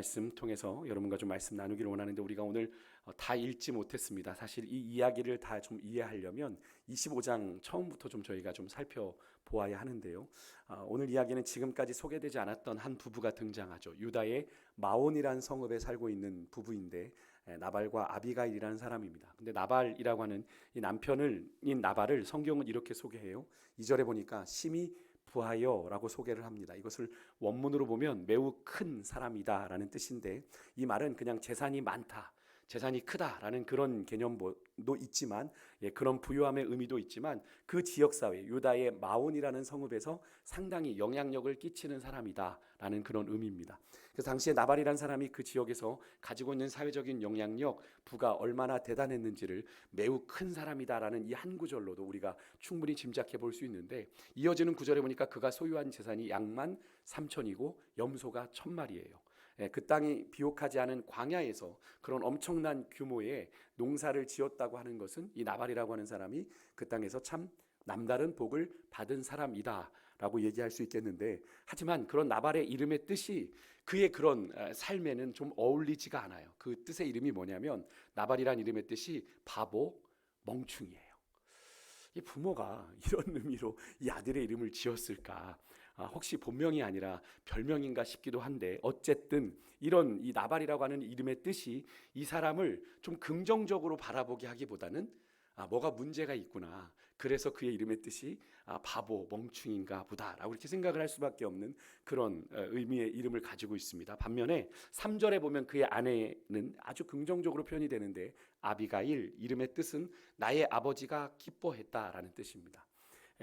말씀 통해서 여러분과 좀 말씀 나누기를 원하는데 우리가 오늘 다 읽지 못했습니다. 사실 이 이야기를 다 좀 이해하려면 25장 처음부터 좀 저희가 좀 살펴보아야 하는데요. 오늘 이야기는 지금까지 소개되지 않았던 한 부부가 등장하죠. 유다의 마온이라는 성읍에 살고 있는 부부인데 나발과 아비가일이라는 사람입니다. 근데 나발이라고 하는 이 남편인 나발을 성경은 이렇게 소개해요. 2절에 보니까 심히 부하여라고 소개를 합니다. 이것을 원문으로 보면 매우 큰 사람이다라는 뜻인데 이 말은 그냥 재산이 많다, 재산이 크다라는 그런 개념도 있지만 그런 부유함의 의미도 있지만 그 지역사회 유다의 마온이라는 성읍에서 상당히 영향력을 끼치는 사람이다라는 그런 의미입니다. 그래서 당시에 나발이라는 사람이 그 지역에서 가지고 있는 사회적인 영향력, 부가 얼마나 대단했는지를 매우 큰 사람이다라는 이 한 구절로도 우리가 충분히 짐작해 볼 수 있는데 이어지는 구절에 보니까 그가 소유한 재산이 양만 3천이고 염소가 1,000마리예요. 그 땅이 비옥하지 않은 광야에서 그런 엄청난 규모의 농사를 지었다고 하는 것은 이 나발이라고 하는 사람이 그 땅에서 참 남다른 복을 받은 사람이다라고 얘기할 수 있겠는데 하지만 그런 나발의 이름의 뜻이 그의 그런 삶에는 좀 어울리지가 않아요. 그 뜻의 이름이 뭐냐면 나발이란 이름의 뜻이 바보, 멍충이에요. 이 부모가 이런 의미로 이 아들의 이름을 지었을까? 혹시 본명이 아니라 별명인가 싶기도 한데 어쨌든 이런 이 나발이라고 하는 이름의 뜻이 이 사람을 좀 긍정적으로 바라보게 하기보다는 뭐가 문제가 있구나. 그래서 그의 이름의 뜻이 바보, 멍충인가 보다라고 이렇게 생각을 할 수밖에 없는 그런 의미의 이름을 가지고 있습니다. 반면에 3절에 보면 그의 아내는 아주 긍정적으로 표현이 되는데 아비가일, 이름의 뜻은 나의 아버지가 기뻐했다라는 뜻입니다.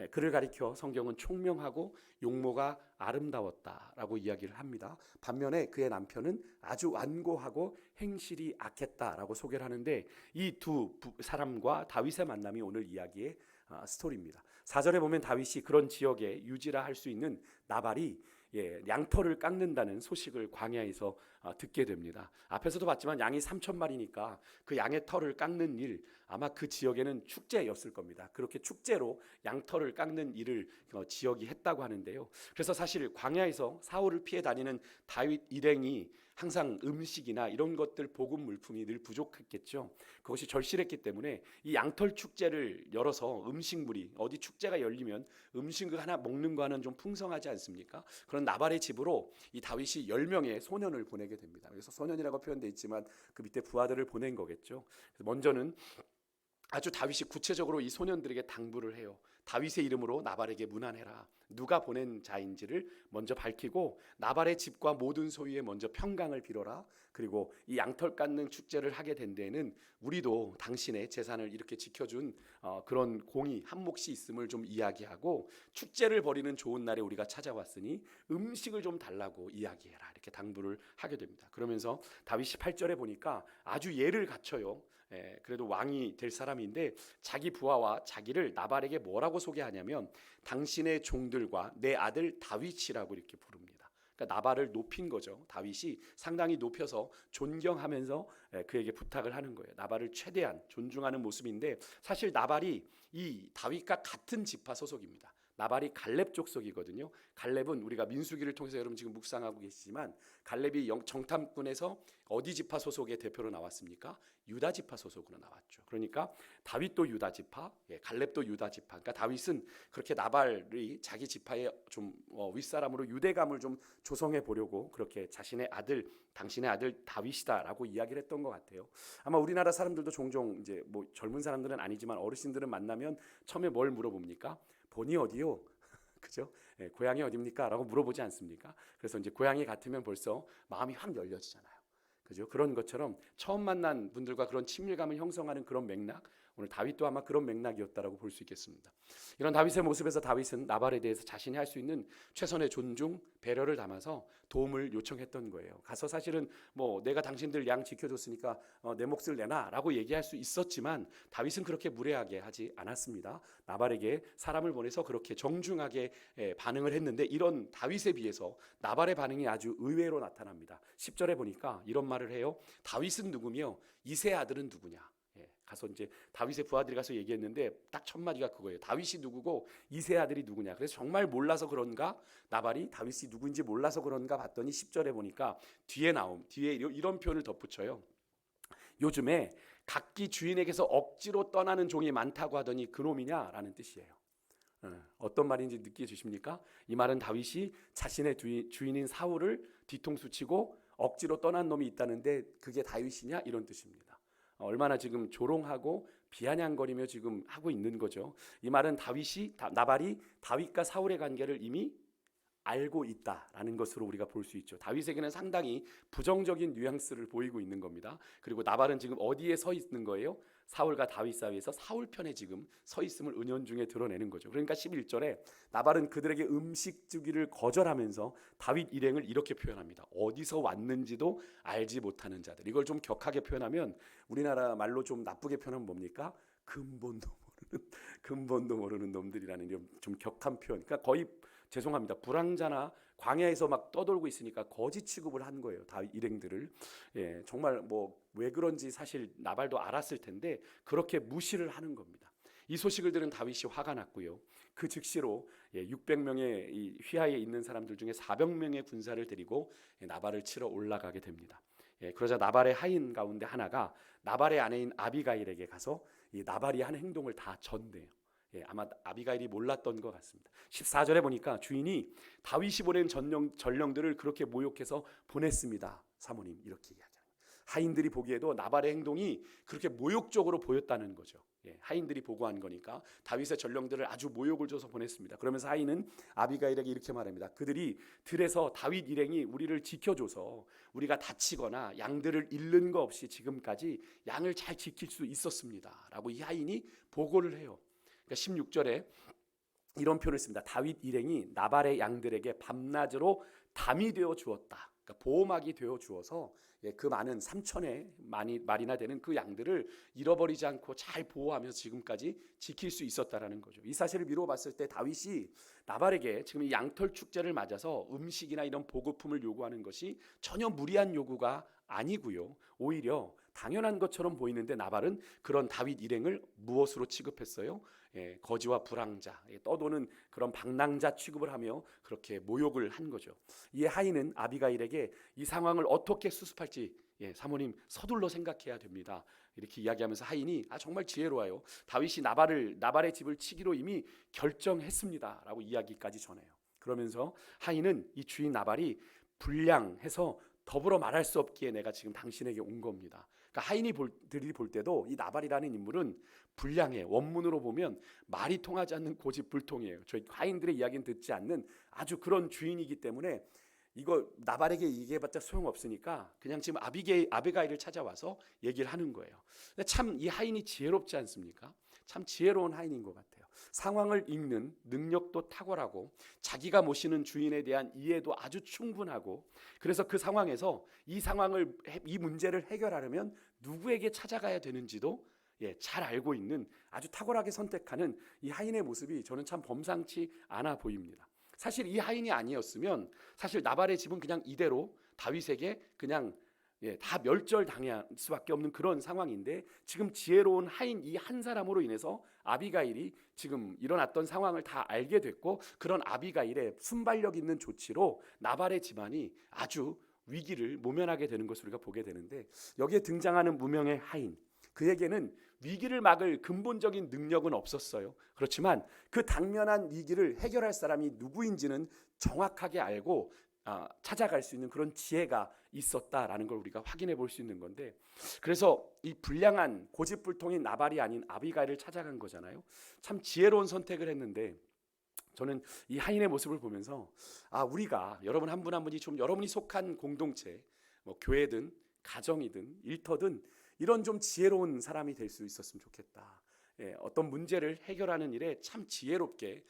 그를 가리켜 성경은 총명하고 용모가 아름다웠다라고 이야기를 합니다. 반면에 그의 남편은 아주 완고하고 행실이 악했다라고 소개를 하는데 이 두 사람과 다윗의 만남이 오늘 이야기의 스토리입니다. 4절에 보면 다윗이 그런 지역에 유지라 할 수 있는 나발이 양털을 깎는다는 소식을 광야에서 듣게 됩니다. 앞에서도 봤지만 양이 3,000마리니까 그 양의 털을 깎는 일 아마 그 지역에는 축제였을 겁니다. 그렇게 축제로 양털을 깎는 일을 지역이 했다고 하는데요. 그래서 사실 광야에서 사울을 피해 다니는 다윗 일행이 항상 음식이나 이런 것들 보급 물품이 늘 부족했겠죠. 그것이 절실했기 때문에 이 양털 축제를 열어서 음식물이 어디 축제가 열리면 음식 하나 먹는 거는 좀 풍성하지 않습니까? 그런 나발의 집으로 이 다윗이 10명의 소년을 보내게 됩니다. 그래서 소년이라고 표현되어 있지만 그 밑에 부하들을 보낸 거겠죠. 먼저는 아주 다윗이 구체적으로 이 소년들에게 당부를 해요. 다윗의 이름으로 나발에게 문안해라. 누가 보낸 자인지를 먼저 밝히고 나발의 집과 모든 소유에 먼저 평강을 빌어라. 그리고 이 양털 깎는 축제를 하게 된 데에는 우리도 당신의 재산을 이렇게 지켜준 그런 공이 한 몫이 있음을 좀 이야기하고 축제를 벌이는 좋은 날에 우리가 찾아왔으니 음식을 좀 달라고 이야기해라. 이렇게 당부를 하게 됩니다. 그러면서 다윗이 8절에 보니까 아주 예를 갖춰요. 그래도 왕이 될 사람인데 자기 부하와 자기를 나발에게 뭐라고 소개하냐면 당신의 종들과 내 아들 다윗이라고 이렇게 부릅니다. 그러니까 나발을 높인 거죠. 다윗이 상당히 높여서 존경하면서 그에게 부탁을 하는 거예요. 나발을 최대한 존중하는 모습인데 사실 나발이 이 다윗과 같은 지파 소속입니다. 나발이 갈렙 족속이거든요. 갈렙은 우리가 민수기를 통해서 여러분 지금 묵상하고 계시지만 갈렙이 정탐꾼에서 어디 지파 소속의 대표로 나왔습니까? 유다 지파 소속으로 나왔죠. 그러니까 다윗도 유다 지파, 갈렙도 유다 지파. 그러니까 다윗은 그렇게 나발이 자기 지파의 좀 윗사람으로 유대감을 좀 조성해 보려고 그렇게 자신의 아들, 당신의 아들 다윗이다라고 이야기를 했던 것 같아요. 아마 우리나라 사람들도 종종 이제 뭐 젊은 사람들은 아니지만 어르신들은 만나면 처음에 뭘 물어봅니까? 본이 어디요? 그죠? 고향이 어디입니까? 라고 물어보지 않습니까? 그래서 이제 고향이 같으면 벌써 마음이 확 열려지잖아요. 그죠? 그런 것처럼 처음 만난 분들과 그런 친밀감을 형성하는 그런 맥락, 오늘 다윗도 아마 그런 맥락이었다라고 볼 수 있겠습니다. 이런 다윗의 모습에서 다윗은 나발에 대해서 자신이 할 수 있는 최선의 존중, 배려를 담아서 도움을 요청했던 거예요. 가서 사실은 뭐 내가 당신들 양 지켜줬으니까 내 몫을 내놔라고 얘기할 수 있었지만 다윗은 그렇게 무례하게 하지 않았습니다. 나발에게 사람을 보내서 그렇게 정중하게 반응을 했는데 이런 다윗에 비해서 나발의 반응이 아주 의외로 나타납니다. 10절에 보니까 이런 말을 해요. 다윗은 누구며 이새의 아들은 누구냐? 가서 이제 다윗의 부하들이 가서 얘기했는데 딱 첫 마디가 그거예요. 다윗이 누구고 이세 아들이 누구냐. 그래서 정말 몰라서 그런가 나발이 다윗이 누구인지 몰라서 그런가 봤더니 10절에 보니까 뒤에 이런 표현을 덧붙여요. 요즘에 각기 주인에게서 억지로 떠나는 종이 많다고 하더니 그놈이냐라는 뜻이에요. 어떤 말인지 느껴지십니까? 이 말은 다윗이 자신의 주인인 사울을 뒤통수 치고 억지로 떠난 놈이 있다는데 그게 다윗이냐 이런 뜻입니다. 얼마나 지금 조롱하고 비아냥거리며 지금 하고 있는 거죠. 이 말은 나발이 다윗과 사울의 관계를 이미 알고 있다라는 것으로 우리가 볼 수 있죠. 다윗에게는 상당히 부정적인 뉘앙스를 보이고 있는 겁니다. 그리고 나발은 지금 어디에 서 있는 거예요? 사울과 다윗 사이에서 사울 편에 지금 서 있음을 은연중에 드러내는 거죠. 그러니까 11절에 나발은 그들에게 음식 주기를 거절하면서 다윗 일행을 이렇게 표현합니다. 어디서 왔는지도 알지 못하는 자들. 이걸 좀 격하게 표현하면 우리나라 말로 좀 나쁘게 표현하면 뭡니까? 근본도 모르는 놈들이라는 좀 격한 표현. 그러니까 거의 죄송합니다. 불황자나 광야에서 막 떠돌고 있으니까 거지 취급을 한 거예요. 다윗 일행들을. 정말 뭐 왜 그런지 사실 나발도 알았을 텐데 그렇게 무시를 하는 겁니다. 이 소식을 들은 다윗이 화가 났고요. 그 즉시로 600명의 이 휘하에 있는 사람들 중에 400명의 군사를 데리고 나발을 치러 올라가게 됩니다. 그러자 나발의 하인 가운데 하나가 나발의 아내인 아비가일에게 가서 이 나발이 한 행동을 다 전대요. 아마 아비가일이 몰랐던 것 같습니다. 14절에 보니까 주인이 다윗이 보낸 전령들을 그렇게 모욕해서 보냈습니다. 사모님 이렇게 이야기합니다. 하인들이 보기에도 나발의 행동이 그렇게 모욕적으로 보였다는 거죠. 하인들이 보고한 거니까 다윗의 전령들을 아주 모욕을 줘서 보냈습니다. 그러면서 하인은 아비가일에게 이렇게 말합니다. 그들이 들에서 다윗 일행이 우리를 지켜줘서 우리가 다치거나 양들을 잃는 거 없이 지금까지 양을 잘 지킬 수 있었습니다. 라고 이 하인이 보고를 해요. 그러니까 16절에 이런 표현을 씁니다. 다윗 일행이 나발의 양들에게 밤낮으로 담이 되어 주었다. 그러니까 보호막이 되어 주어서 그 많은 3천의 말이나 되는 그 양들을 잃어버리지 않고 잘 보호하면서 지금까지 지킬 수 있었다라는 거죠. 이 사실을 미루어 봤을 때 다윗이 나발에게 지금 이 양털 축제를 맞아서 음식이나 이런 보급품을 요구하는 것이 전혀 무리한 요구가 아니고요. 오히려 당연한 것처럼 보이는데 나발은 그런 다윗 일행을 무엇으로 취급했어요? 거지와 불황자, 떠도는 그런 방랑자 취급을 하며 그렇게 모욕을 한 거죠. 이 하인은 아비가일에게 이 상황을 어떻게 수습할지 사모님 서둘러 생각해야 됩니다. 이렇게 이야기하면서 하인이 정말 지혜로워요. 다윗이 나발의 집을 치기로 이미 결정했습니다. 라고 이야기까지 전해요. 그러면서 하인은 이 주인 나발이 불량해서 더불어 말할 수 없기에 내가 지금 당신에게 온 겁니다. 그러니까 하인들이 볼 때도 이 나발이라는 인물은 불량해. 원문으로 보면 말이 통하지 않는 고집불통이에요. 저희 하인들의 이야기는 듣지 않는 아주 그런 주인이기 때문에 이거 나발에게 얘기해봤자 소용없으니까 그냥 지금 아비가일을 찾아와서 얘기를 하는 거예요. 참 이 하인이 지혜롭지 않습니까? 참 지혜로운 하인인 것 같아요. 상황을 읽는 능력도 탁월하고 자기가 모시는 주인에 대한 이해도 아주 충분하고 그래서 그 상황에서 이 문제를 해결하려면 누구에게 찾아가야 되는지도 잘 알고 있는 아주 탁월하게 선택하는 이 하인의 모습이 저는 참 범상치 않아 보입니다. 사실 이 하인이 아니었으면 사실 나발의 집은 그냥 이대로 다윗에게 그냥 다 멸절당할 수밖에 없는 그런 상황인데 지금 지혜로운 하인 이 한 사람으로 인해서 아비가일이 지금 일어났던 상황을 다 알게 됐고 그런 아비가일의 순발력 있는 조치로 나발의 집안이 아주 위기를 모면하게 되는 것을 우리가 보게 되는데 여기에 등장하는 무명의 하인 그에게는 위기를 막을 근본적인 능력은 없었어요. 그렇지만 그 당면한 위기를 해결할 사람이 누구인지는 정확하게 알고 찾아갈 수 있는 그런 지혜가 있었다라는 걸 우리가 확인해 볼 수 있는 건데 그래서 이 불량한 고집불통인 나발이 아닌 아비가일을 찾아간 거잖아요. 참 지혜로운 선택을 했는데 저는 이 하인의 모습을 보면서 우리가 여러분 한 분 한 분이 좀 여러분이 속한 공동체 뭐 교회든 가정이든 일터든 이런 좀 지혜로운 사람이 될 수 있었으면 좋겠다. 어떤 문제를 해결하는 일에 참 지혜롭게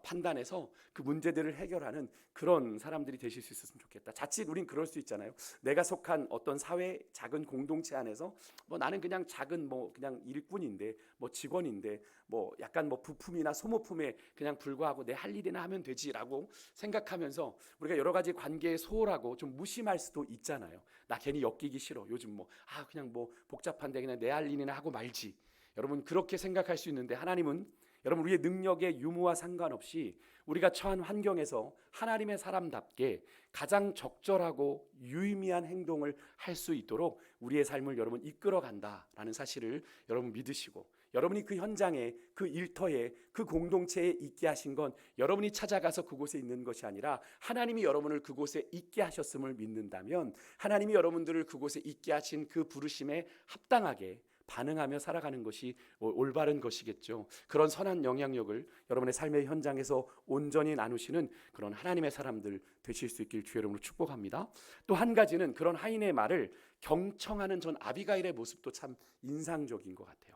판단해서 그 문제들을 해결하는 그런 사람들이 되실 수 있었으면 좋겠다. 자칫 우린 그럴 수 있잖아요. 내가 속한 어떤 사회 작은 공동체 안에서 뭐 나는 그냥 작은 뭐 그냥 일꾼인데 뭐 직원인데 뭐 약간 뭐 부품이나 소모품에 그냥 불과하고 내 할 일이나 하면 되지라고 생각하면서 우리가 여러 가지 관계에 소홀하고 좀 무심할 수도 있잖아요. 나 괜히 엮이기 싫어. 요즘 뭐 그냥 뭐 복잡한데 그냥 내 할 일이나 하고 말지. 여러분 그렇게 생각할 수 있는데 하나님은 여러분 우리의 능력의 유무와 상관없이 우리가 처한 환경에서 하나님의 사람답게 가장 적절하고 유의미한 행동을 할 수 있도록 우리의 삶을 여러분 이끌어 간다라는 사실을 여러분 믿으시고 여러분이 그 현장에 그 일터에 그 공동체에 있게 하신 건 여러분이 찾아가서 그곳에 있는 것이 아니라 하나님이 여러분을 그곳에 있게 하셨음을 믿는다면 하나님이 여러분들을 그곳에 있게 하신 그 부르심에 합당하게 반응하며 살아가는 것이 올바른 것이겠죠. 그런 선한 영향력을 여러분의 삶의 현장에서 온전히 나누시는 그런 하나님의 사람들 되실 수 있길 주의 이름으로 축복합니다. 또 한 가지는 그런 하인의 말을 경청하는 전 아비가일의 모습도 참 인상적인 것 같아요.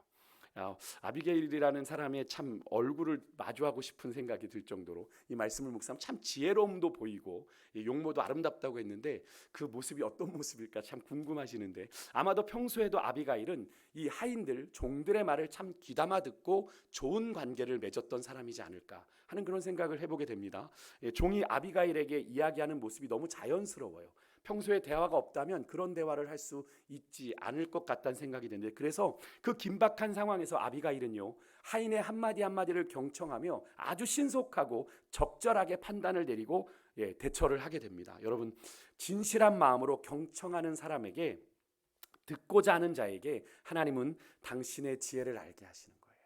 아비게일이라는 사람의 참 얼굴을 마주하고 싶은 생각이 들 정도로 이 말씀을 묵상하면 참 지혜로움도 보이고 용모도 아름답다고 했는데 그 모습이 어떤 모습일까 참 궁금하시는데 아마도 평소에도 아비가일은 이 하인들 종들의 말을 참 귀담아 듣고 좋은 관계를 맺었던 사람이지 않을까 하는 그런 생각을 해보게 됩니다. 종이 아비가일에게 이야기하는 모습이 너무 자연스러워요. 평소에 대화가 없다면 그런 대화를 할 수 있지 않을 것 같다는 생각이 드는데 그래서 그 긴박한 상황에서 아비가일은요 하인의 한마디 한마디를 경청하며 아주 신속하고 적절하게 판단을 내리고 대처를 하게 됩니다. 여러분 진실한 마음으로 경청하는 사람에게 듣고자 하는 자에게 하나님은 당신의 지혜를 알게 하시는 거예요.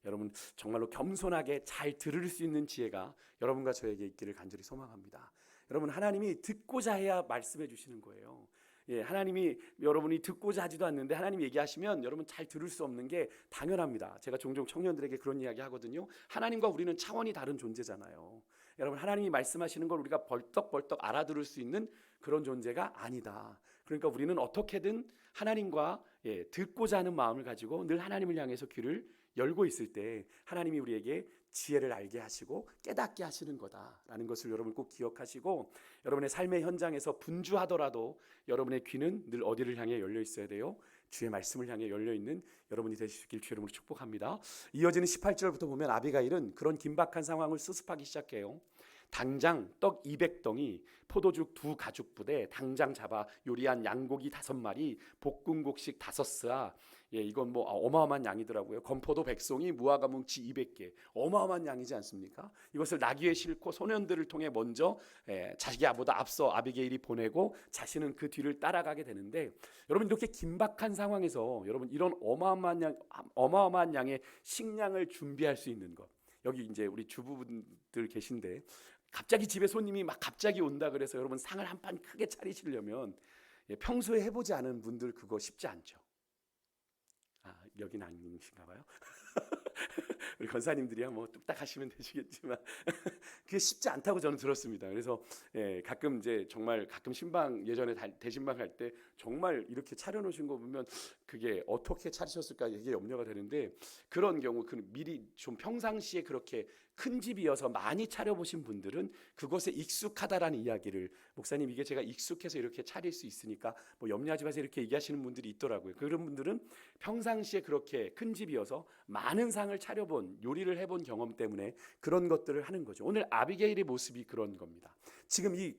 여러분 정말로 겸손하게 잘 들을 수 있는 지혜가 여러분과 저에게 있기를 간절히 소망합니다. 여러분 하나님이 듣고자 해야 말씀해 주시는 거예요. 하나님이 여러분이 듣고자 하지도 않는데 하나님 얘기하시면 여러분 잘 들을 수 없는 게 당연합니다. 제가 종종 청년들에게 그런 이야기 하거든요. 하나님과 우리는 차원이 다른 존재잖아요. 여러분 하나님이 말씀하시는 걸 우리가 벌떡벌떡 알아들을 수 있는 그런 존재가 아니다. 그러니까 우리는 어떻게든 하나님과 듣고자 하는 마음을 가지고 늘 하나님을 향해서 귀를 열고 있을 때 하나님이 우리에게 지혜를 알게 하시고 깨닫게 하시는 거다라는 것을 여러분 꼭 기억하시고 여러분의 삶의 현장에서 분주하더라도 여러분의 귀는 늘 어디를 향해 열려 있어야 돼요? 주의 말씀을 향해 열려 있는 여러분이 되시길 주의 이름으로 축복합니다. 이어지는 18절부터 보면 아비가일은 그런 긴박한 상황을 수습하기 시작해요. 당장 떡 200덩이, 포도죽 2가죽 부대, 당장 잡아 요리한 양고기 5마리, 볶음곡식 5스아. 이건 뭐 어마어마한 양이더라고요. 건포도 100송이, 무화과 뭉치 200개. 어마어마한 양이지 않습니까? 이것을 나귀에 싣고 소년들을 통해 먼저 자기보다 앞서 아비게일이 보내고 자신은 그 뒤를 따라가게 되는데 여러분 이렇게 긴박한 상황에서 여러분 이런 어마어마한 양의 식량을 준비할 수 있는 것. 여기 이제 우리 주부분들 계신데 갑자기 집에 손님이 막 갑자기 온다 그래서 여러분 상을 한 판 크게 차리시려면 평소에 해보지 않은 분들 그거 쉽지 않죠. 여긴 아니신가 봐요. 우리 권사님들이야 뭐 뚝딱 하시면 되시겠지만 그게 쉽지 않다고 저는 들었습니다. 그래서 가끔 이제 정말 가끔 신방 예전에 대신방 할 때 정말 이렇게 차려놓으신 거 보면 그게 어떻게 차리셨을까 이게 염려가 되는데 그런 경우 그 미리 좀 평상시에 그렇게 큰 집이어서 많이 차려보신 분들은 그것에 익숙하다라는 이야기를 목사님 이게 제가 익숙해서 이렇게 차릴 수 있으니까 뭐 염려하지 마세요 이렇게 얘기하시는 분들이 있더라고요. 그런 분들은 평상시에 그렇게 큰 집이어서 많은 상을 차려본 요리를 해본 경험 때문에 그런 것들을 하는 거죠. 오늘 아비게일의 모습이 그런 겁니다. 지금 이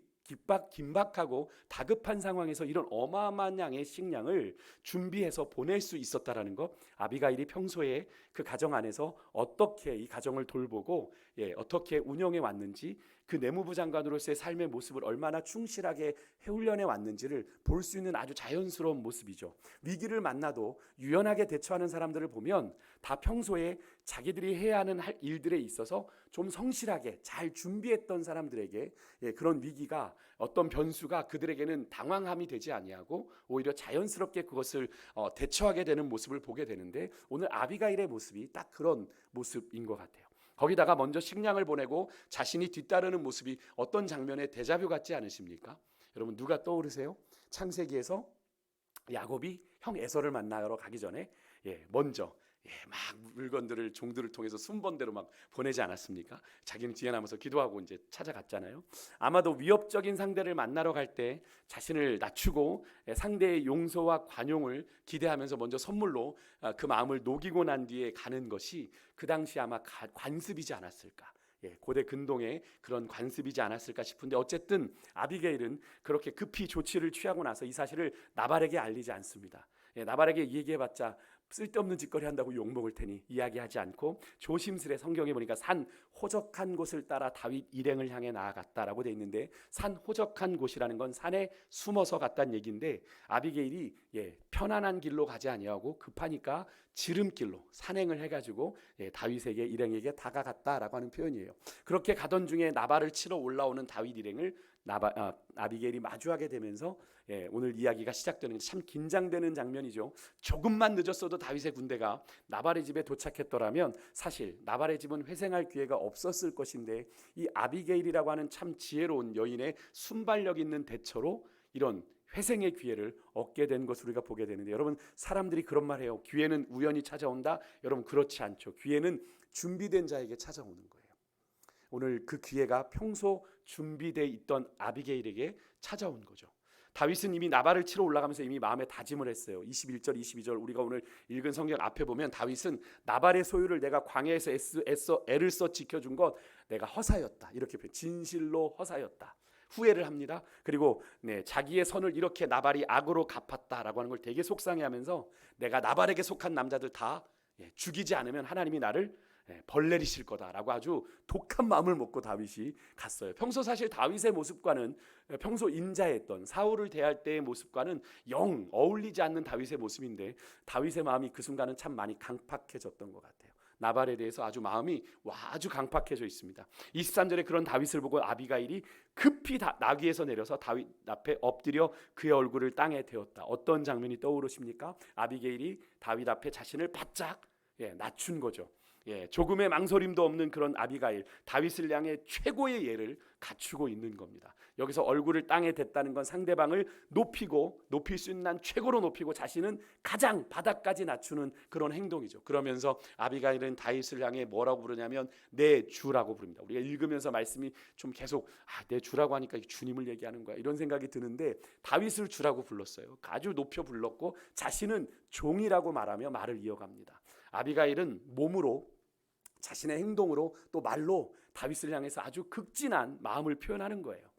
긴박하고 다급한 상황에서 이런 어마어마한 양의 식량을 준비해서 보낼 수 있었다라는 것, 아비가일이 평소에 그 가정 안에서 어떻게 이 가정을 돌보고 어떻게 운영해 왔는지 그 내무부 장관으로서의 삶의 모습을 얼마나 충실하게 훈련해 왔는지를 볼 수 있는 아주 자연스러운 모습이죠. 위기를 만나도 유연하게 대처하는 사람들을 보면 다 평소에 자기들이 해야 하는 일들에 있어서 좀 성실하게 잘 준비했던 사람들에게 그런 위기가 어떤 변수가 그들에게는 당황함이 되지 아니하고 오히려 자연스럽게 그것을 대처하게 되는 모습을 보게 되는데 오늘 아비가일의 모습이 딱 그런 모습인 것 같아요. 거기다가 먼저 식량을 보내고 자신이 뒤따르는 모습이 어떤 장면의 데자뷰 같지 않으십니까? 여러분 누가 떠오르세요? 창세기에서 야곱이 형 에서를 만나러 가기 전에 먼저 막 물건들을 종들을 통해서 순번대로 막 보내지 않았습니까? 자기는 뒤에 남아서 기도하고 이제 찾아갔잖아요. 아마도 위협적인 상대를 만나러 갈 때 자신을 낮추고 상대의 용서와 관용을 기대하면서 먼저 선물로 그 마음을 녹이고 난 뒤에 가는 것이 그 당시 아마 관습이지 않았을까. 고대 근동의 그런 관습이지 않았을까 싶은데, 어쨌든 아비게일은 그렇게 급히 조치를 취하고 나서 이 사실을 나발에게 알리지 않습니다. 나발에게 얘기해봤자 쓸데없는 짓거리 한다고 욕먹을 테니 이야기하지 않고 조심스레, 성경에 보니까 산 호적한 곳을 따라 다윗 일행을 향해 나아갔다라고 돼 있는데, 산 호적한 곳이라는 건 산에 숨어서 갔다는 얘기인데, 아비게일이 편안한 길로 가지 아니하고 급하니까 지름길로 산행을 해가지고 다윗에게, 일행에게 다가갔다라고 하는 표현이에요. 그렇게 가던 중에 나발을 치러 올라오는 다윗 일행을 아비게일이 마주하게 되면서 오늘 이야기가 시작되는, 참 긴장되는 장면이죠. 조금만 늦었어도 다윗의 군대가 나발의 집에 도착했더라면 사실 나발의 집은 회생할 기회가 없었을 것인데, 이 아비게일이라고 하는 참 지혜로운 여인의 순발력 있는 대처로 이런 회생의 기회를 얻게 된 것을 우리가 보게 되는데, 여러분, 사람들이 그런 말 해요. 기회는 우연히 찾아온다. 여러분, 그렇지 않죠. 기회는 준비된 자에게 찾아오는 거예요. 오늘 그 기회가 평소 준비되어 있던 아비게일에게 찾아온 거죠. 다윗은 이미 나발을 치러 올라가면서 이미 마음에 다짐을 했어요. 21절 22절 우리가 오늘 읽은 성경 앞에 보면, 다윗은 나발의 소유를 내가 광야에서 애써 애를 써 지켜준 것 내가 허사였다, 이렇게 표현, 진실로 허사였다, 후회를 합니다. 그리고 자기의 선을 이렇게 나발이 악으로 갚았다라고 하는 걸 되게 속상해하면서, 내가 나발에게 속한 남자들 다 죽이지 않으면 하나님이 나를 벌 내리실 거다라고 아주 독한 마음을 먹고 다윗이 갔어요. 평소 사실 다윗의 모습과는, 평소 인자했던 사울을 대할 때의 모습과는 영 어울리지 않는 다윗의 모습인데, 다윗의 마음이 그 순간은 참 많이 강팍해졌던 것 같아요. 나발에 대해서 아주 마음이 아주 강팍해져 있습니다. 23절에 그런 다윗을 보고 아비가일이 급히 나귀에서 내려서 다윗 앞에 엎드려 그의 얼굴을 땅에 대었다. 어떤 장면이 떠오르십니까? 아비게일이 다윗 앞에 자신을 바짝 낮춘 거죠. 조금의 망설임도 없는 그런 아비가일, 다윗을 향해 최고의 예를 갖추고 있는 겁니다. 여기서 얼굴을 땅에 댔다는 건 상대방을 높일 수 있는 한 최고로 높이고 자신은 가장 바닥까지 낮추는 그런 행동이죠. 그러면서 아비가일은 다윗을 향해 뭐라고 부르냐면 내 주라고 부릅니다. 우리가 읽으면서 말씀이 좀 계속 내 주라고 하니까 주님을 얘기하는 거야, 이런 생각이 드는데, 다윗을 주라고 불렀어요. 아주 높여 불렀고 자신은 종이라고 말하며 말을 이어갑니다. 아비가일은 몸으로, 자신의 행동으로, 또 말로 다윗을 향해서 아주 극진한 마음을 표현하는 거예요.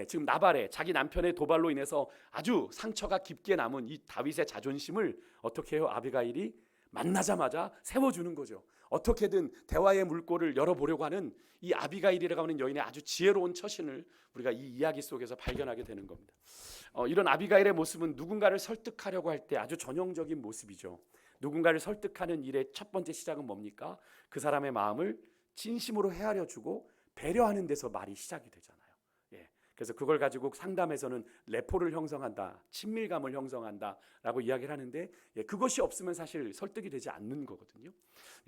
지금 나발의, 자기 남편의 도발로 인해서 아주 상처가 깊게 남은 이 다윗의 자존심을 어떻게 해요? 아비가일이 만나자마자 세워주는 거죠. 어떻게든 대화의 물꼬를 열어보려고 하는 이 아비가일이라고 하는 여인의 아주 지혜로운 처신을 우리가 이 이야기 속에서 발견하게 되는 겁니다. 이런 아비가일의 모습은 누군가를 설득하려고 할 때 아주 전형적인 모습이죠. 누군가를 설득하는 일의 첫 번째 시작은 뭡니까? 그 사람의 마음을 진심으로 헤아려주고 배려하는 데서 말이 시작이 되잖아요. 그래서 그걸 가지고 상담에서는 레포를 형성한다, 친밀감을 형성한다라고 이야기를 하는데, 그것이 없으면 사실 설득이 되지 않는 거거든요.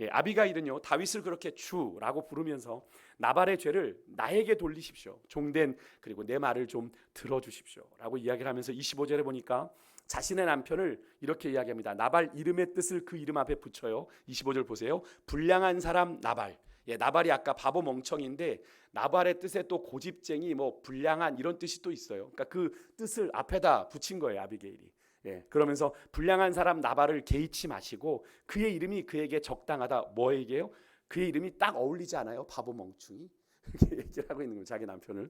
아비가일은요, 다윗을 그렇게 주라고 부르면서 나발의 죄를 나에게 돌리십시오, 종된, 그리고 내 말을 좀 들어주십시오라고 이야기를 하면서 25절에 보니까 자신의 남편을 이렇게 이야기합니다. 나발 이름의 뜻을 그 이름 앞에 붙여요. 25절 보세요. 불량한 사람 나발. 나발이 아까 바보 멍청인데, 나발의 뜻에 또 고집쟁이, 불량한, 이런 뜻이 또 있어요. 그러니까 그 뜻을 앞에다 붙인 거예요, 아비게일이. 그러면서 불량한 사람 나발을 개의치 마시고 그의 이름이 그에게 적당하다. 뭐에게요? 그의 이름이 딱 어울리지 않아요? 바보 멍충이. 이렇게 얘기를 하고 있는 거예요, 자기 남편을.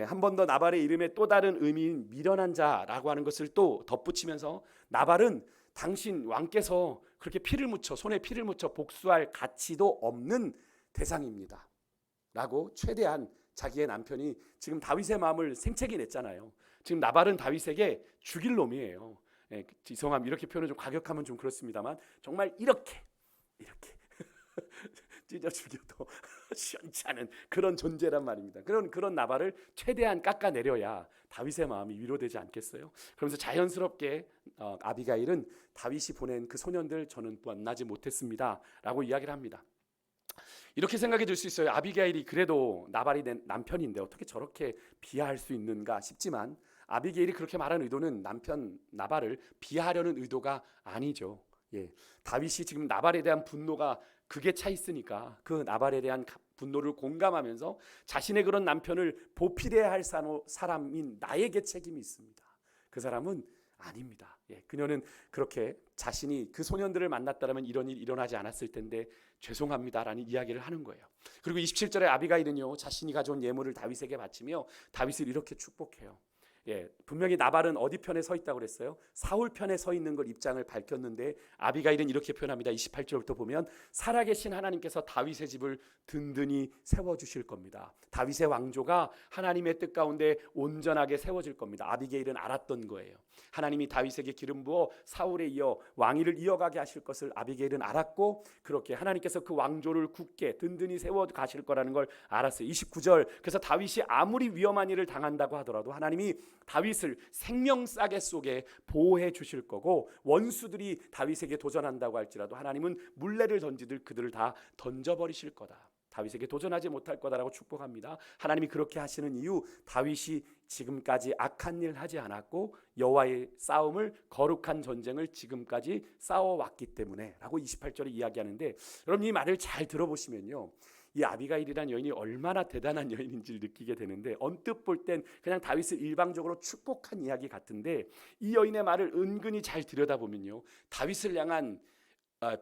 한 번 더 나발의 이름에 또 다른 의미인 미련한 자라고 하는 것을 또 덧붙이면서, 나발은 당신 왕께서 그렇게 손에 피를 묻혀 복수할 가치도 없는 대상입니다 라고 최대한 자기의 남편이, 지금 다윗의 마음을 생채기 냈잖아요. 지금 나발은 다윗에게 죽일 놈이에요. 죄송함, 이렇게 표현을 좀 과격하면 좀 그렇습니다만, 정말 이렇게 찢어 죽여도 시원치 않은 그런 존재란 말입니다. 그런 나발을 최대한 깎아내려야 다윗의 마음이 위로되지 않겠어요? 그러면서 자연스럽게 아비가일은 다윗이 보낸 그 소년들 저는 만나지 못했습니다 라고 이야기를 합니다. 이렇게 생각이 들 수 있어요. 아비게일이 그래도 나발이 내 남편인데 어떻게 저렇게 비하할 수 있는가 싶지만, 아비게일이 그렇게 말한 의도는 남편 나발을 비하하려는 의도가 아니죠. 예, 다윗이 지금 나발에 대한 분노가 극에 차 있으니까 그 나발에 대한 분노를 공감하면서 자신의 그런 남편을 보필해야 할 사람인 나에게 책임이 있습니다. 그 사람은 아닙니다. 예, 그녀는 그렇게 자신이 그 소년들을 만났다면 이런 일이 일어나지 않았을 텐데 죄송합니다라는 이야기를 하는 거예요. 그리고 27절에 아비가일은요, 자신이 가져온 예물을 다윗에게 바치며 다윗을 이렇게 축복해요. 예, 분명히 나발은 어디 편에 서 있다고 그랬어요? 사울 편에 서 있는 걸 입장을 밝혔는데 아비가일은 이렇게 표현합니다. 28절부터 보면 살아계신 하나님께서 다윗의 집을 든든히 세워주실 겁니다. 다윗의 왕조가 하나님의 뜻 가운데 온전하게 세워질 겁니다. 아비게일은 알았던 거예요. 하나님이 다윗에게 기름 부어 사울에 이어 왕위를 이어가게 하실 것을 아비게일은 알았고, 그렇게 하나님께서 그 왕조를 굳게 든든히 세워 가실 거라는 걸 알았어요. 29절, 그래서 다윗이 아무리 위험한 일을 당한다고 하더라도 하나님이 다윗을 생명싸개 속에 보호해 주실 거고, 원수들이 다윗에게 도전한다고 할지라도 하나님은 물레를 던지듯 그들을 다 던져버리실 거다. 다윗에게 도전하지 못할 거다라고 축복합니다. 하나님이 그렇게 하시는 이유, 다윗이 지금까지 악한 일 하지 않았고 여호와의 싸움을, 거룩한 전쟁을 지금까지 싸워왔기 때문에 라고 28절에 이야기하는데, 여러분 이 말을 잘 들어보시면요, 이 아비가일이라는 여인이 얼마나 대단한 여인인지를 느끼게 되는데, 언뜻 볼 땐 그냥 다윗을 일방적으로 축복한 이야기 같은데, 이 여인의 말을 은근히 잘 들여다보면요, 다윗을 향한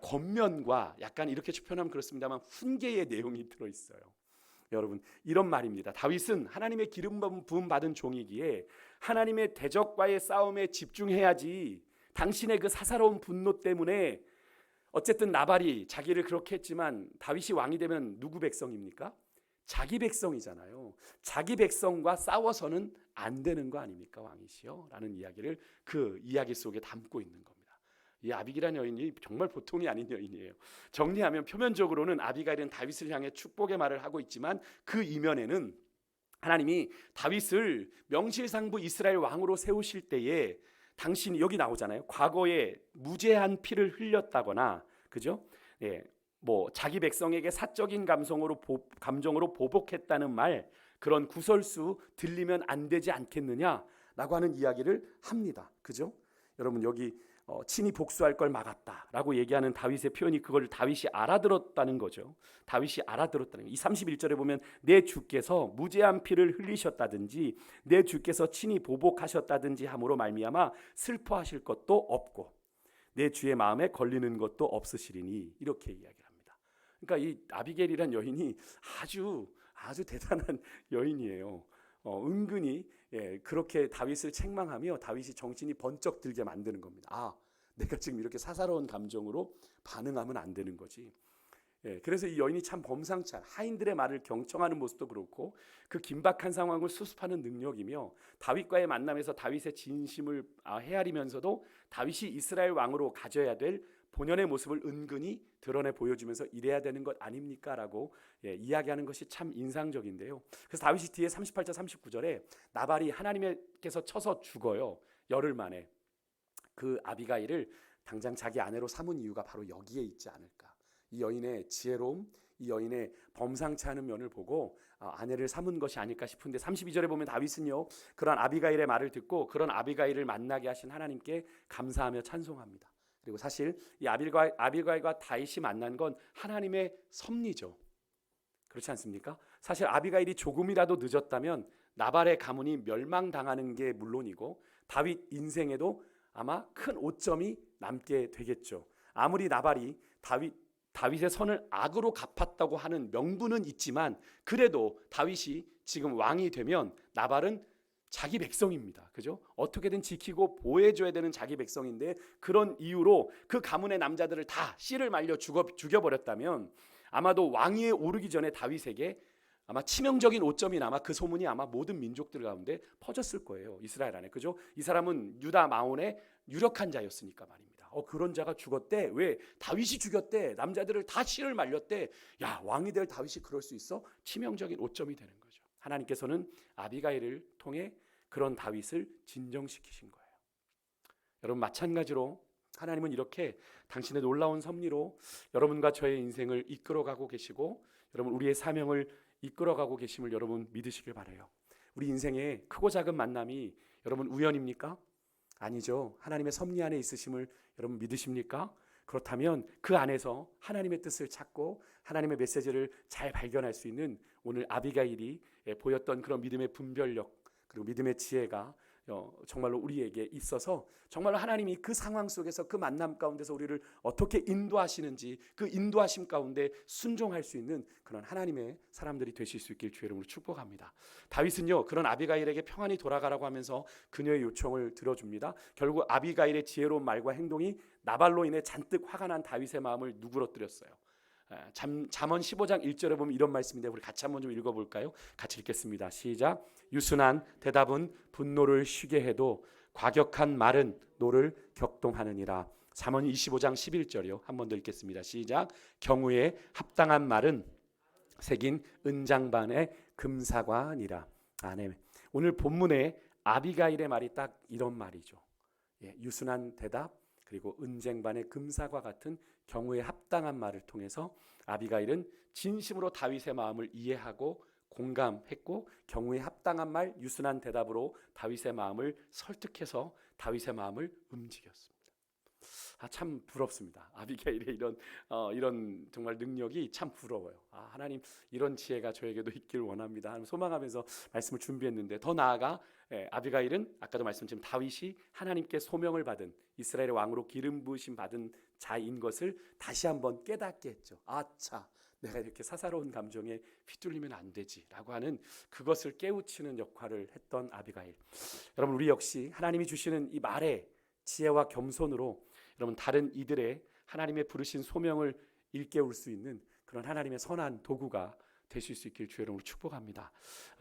권면과 약간 이렇게 표현하면 그렇습니다만 훈계의 내용이 들어있어요. 여러분 이런 말입니다. 다윗은 하나님의 기름 부음 받은 종이기에 하나님의 대적과의 싸움에 집중해야지, 당신의 그 사사로운 분노 때문에, 어쨌든 나발이 자기를 그렇게 했지만 다윗이 왕이 되면 누구 백성입니까? 자기 백성이잖아요. 자기 백성과 싸워서는 안 되는 거 아닙니까, 왕이시여? 라는 이야기를 그 이야기 속에 담고 있는 겁니다. 이 아비가일이라는 여인이 정말 보통이 아닌 여인이에요. 정리하면 표면적으로는 아비가일은 다윗을 향해 축복의 말을 하고 있지만 그 이면에는 하나님이 다윗을 명실상부 이스라엘 왕으로 세우실 때에 당신이, 여기 나오잖아요, 과거에 무죄한 피를 흘렸다거나, 그죠? 예, 뭐 자기 백성에게 사적인 감정으로 보복했다는 말, 그런 구설수 들리면 안 되지 않겠느냐라고 하는 이야기를 합니다. 그죠? 여러분 여기 친히 복수할 걸 막았다라고 얘기하는 다윗의 표현이, 그걸 다윗이 알아들었다는 거죠. 다윗이 알아들었다는 거. 이 31절에 보면 내 주께서 무죄한 피를 흘리셨다든지 내 주께서 친히 보복하셨다든지 함으로 말미암아 슬퍼하실 것도 없고 내 주의 마음에 걸리는 것도 없으시리니, 이렇게 이야기를 합니다. 그러니까 이 아비게일이란 여인이 아주 대단한 여인이에요. 은근히 그렇게 다윗을 책망하며 다윗이 정신이 번쩍 들게 만드는 겁니다. 아, 내가 지금 이렇게 사사로운 감정으로 반응하면 안 되는 거지. 그래서 이 여인이 참 범상치 않아. 하인들의 말을 경청하는 모습도 그렇고 그 긴박한 상황을 수습하는 능력이며, 다윗과의 만남에서 다윗의 진심을 헤아리면서도 다윗이 이스라엘 왕으로 가져야 될 본연의 모습을 은근히 드러내 보여주면서 이래야 되는 것 아닙니까? 라고 이야기하는 것이 참 인상적인데요. 그래서 다윗이 뒤에 38절 39절에 나발이 하나님께서 쳐서 죽어요. 열흘 만에. 그 아비가일을 당장 자기 아내로 삼은 이유가 바로 여기에 있지 않을까. 이 여인의 지혜로움, 이 여인의 범상치 않은 면을 보고 아내를 삼은 것이 아닐까 싶은데, 32절에 보면 다윗은요, 그런 아비가일의 말을 듣고 그런 아비가일을 만나게 하신 하나님께 감사하며 찬송합니다. 그리고 사실 이 아비가일과 다윗이 만난 건 하나님의 섭리죠. 그렇지 않습니까? 사실 아비가일이 조금이라도 늦었다면 나발의 가문이 멸망당하는 게 물론이고 다윗 인생에도 아마 큰 오점이 남게 되겠죠. 아무리 나발이 다윗의 선을 악으로 갚았다고 하는 명분은 있지만, 그래도 다윗이 지금 왕이 되면 나발은 자기 백성입니다. 그죠? 어떻게든 지키고 보호해줘야 되는 자기 백성인데, 그런 이유로 그 가문의 남자들을 다 씨를 말려 죽여버렸다면 아마도 왕위에 오르기 전에 다윗에게 아마 치명적인 오점이 남아 그 소문이 아마 모든 민족들 가운데 퍼졌을 거예요. 이스라엘 안에. 그죠? 이 사람은 유다 마온의 유력한 자였으니까 말입니다. 그런 자가 죽었대. 왜? 다윗이 죽였대. 남자들을 다 씨를 말렸대. 야, 왕이 될 다윗이 그럴 수 있어? 치명적인 오점이 되는 거죠. 하나님께서는 아비가일을 통해 그런 다윗을 진정시키신 거예요. 여러분 마찬가지로 하나님은 이렇게 당신의 놀라운 섭리로 여러분과 저의 인생을 이끌어가고 계시고, 여러분 우리의 사명을 이끌어가고 계심을 여러분 믿으시길 바라요. 우리 인생의 크고 작은 만남이 여러분 우연입니까? 아니죠. 하나님의 섭리 안에 있으심을 여러분 믿으십니까? 그렇다면 그 안에서 하나님의 뜻을 찾고 하나님의 메시지를 잘 발견할 수 있는 오늘 아비가일이 보였던 그런 믿음의 분별력 그리고 믿음의 지혜가 정말로 우리에게 있어서 정말로 하나님이 그 상황 속에서 그 만남 가운데서 우리를 어떻게 인도하시는지 그 인도하심 가운데 순종할 수 있는 그런 하나님의 사람들이 되실 수 있길 주의 이름으로 축복합니다. 다윗은요 그런 아비가일에게 평안히 돌아가라고 하면서 그녀의 요청을 들어줍니다. 결국 아비가일의 지혜로운 말과 행동이 나발로 인해 잔뜩 화가 난 다윗의 마음을 누그러뜨렸어요. 잠언 15장 1절에 보면 이런 말씀인데 우리 같이 한번 좀 읽어볼까요? 같이 읽겠습니다. 시작. 유순한 대답은 분노를 쉬게 해도 과격한 말은 노를 격동하느니라. 잠언 25장 11절이요. 한 번 더 읽겠습니다. 시작. 경우에 합당한 말은 새긴 은장반의 금사과니라. 아멘. 오늘 본문에 아비가일의 말이 딱 이런 말이죠. 유순한 대답 그리고 은쟁반의 금사과 같은 경우에 합당한 말을 통해서 아비가일은 진심으로 다윗의 마음을 이해하고 공감했고 경우에 합당한 말 유순한 대답으로 다윗의 마음을 설득해서 다윗의 마음을 움직였습니다. 참 부럽습니다. 아비가일의 이런 정말 능력이 참 부러워요. 하나님 이런 지혜가 저에게도 있길 원합니다. 소망하면서 말씀을 준비했는데 더 나아가 아비가일은 아까도 말씀드린 다윗이 하나님께 소명을 받은 이스라엘의 왕으로 기름 부으심 받은 자인 것을 다시 한번 깨닫게 했죠. 아차, 내가 이렇게 사사로운 감정에 휘둘리면 안 되지라고 하는 그것을 깨우치는 역할을 했던 아비가일. 여러분 우리 역시 하나님이 주시는 이 말의 지혜와 겸손으로 여러분 다른 이들의 하나님의 부르신 소명을 일깨울 수 있는 그런 하나님의 선한 도구가 되실 수 있길 주의 이름으로 축복합니다.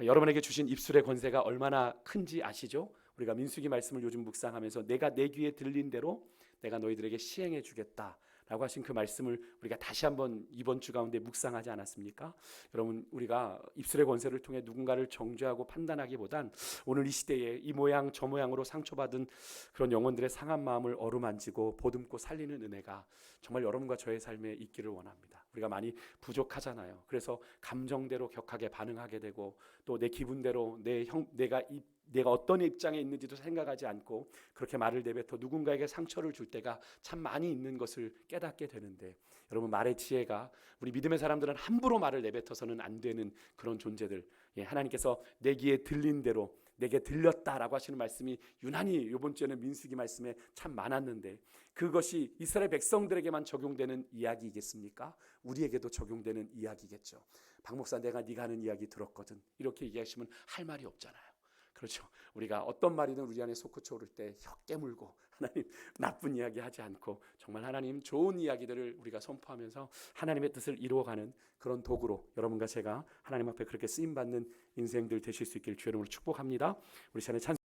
여러분에게 주신 입술의 권세가 얼마나 큰지 아시죠? 우리가 민수기 말씀을 요즘 묵상하면서 내가 내 귀에 들린 대로 내가 너희들에게 시행해 주겠다 라고 하신 그 말씀을 우리가 다시 한번 이번 주 가운데 묵상하지 않았습니까? 여러분 우리가 입술의 권세를 통해 누군가를 정죄하고 판단하기보단 오늘 이 시대에 이 모양 저 모양으로 상처받은 그런 영혼들의 상한 마음을 어루만지고 보듬고 살리는 은혜가 정말 여러분과 저의 삶에 있기를 원합니다. 우리가 많이 부족하잖아요. 그래서 감정대로 격하게 반응하게 되고 또 내 기분대로 내가 어떤 입장에 있는지도 생각하지 않고 그렇게 말을 내뱉어 누군가에게 상처를 줄 때가 참 많이 있는 것을 깨닫게 되는데 여러분 말의 지혜가 우리 믿음의 사람들은 함부로 말을 내뱉어서는 안 되는 그런 존재들 하나님께서 내 귀에 들린 대로 내게 들렸다라고 하시는 말씀이 유난히 이번 주에는 민수기 말씀에 참 많았는데 그것이 이스라엘 백성들에게만 적용되는 이야기이겠습니까? 우리에게도 적용되는 이야기겠죠. 박 목사 내가 네가 하는 이야기 들었거든 이렇게 얘기하시면 할 말이 없잖아요. 그렇죠. 우리가 어떤 말이든 우리 안에 솟구쳐 오를 때 혀 깨물고 하나님 나쁜 이야기 하지 않고 정말 하나님 좋은 이야기들을 우리가 선포하면서 하나님의 뜻을 이루어가는 그런 도구로 여러분과 제가 하나님 앞에 그렇게 쓰임받는 인생들 되실 수 있기를 주의 이름으로 축복합니다. 우리 시간에 찬송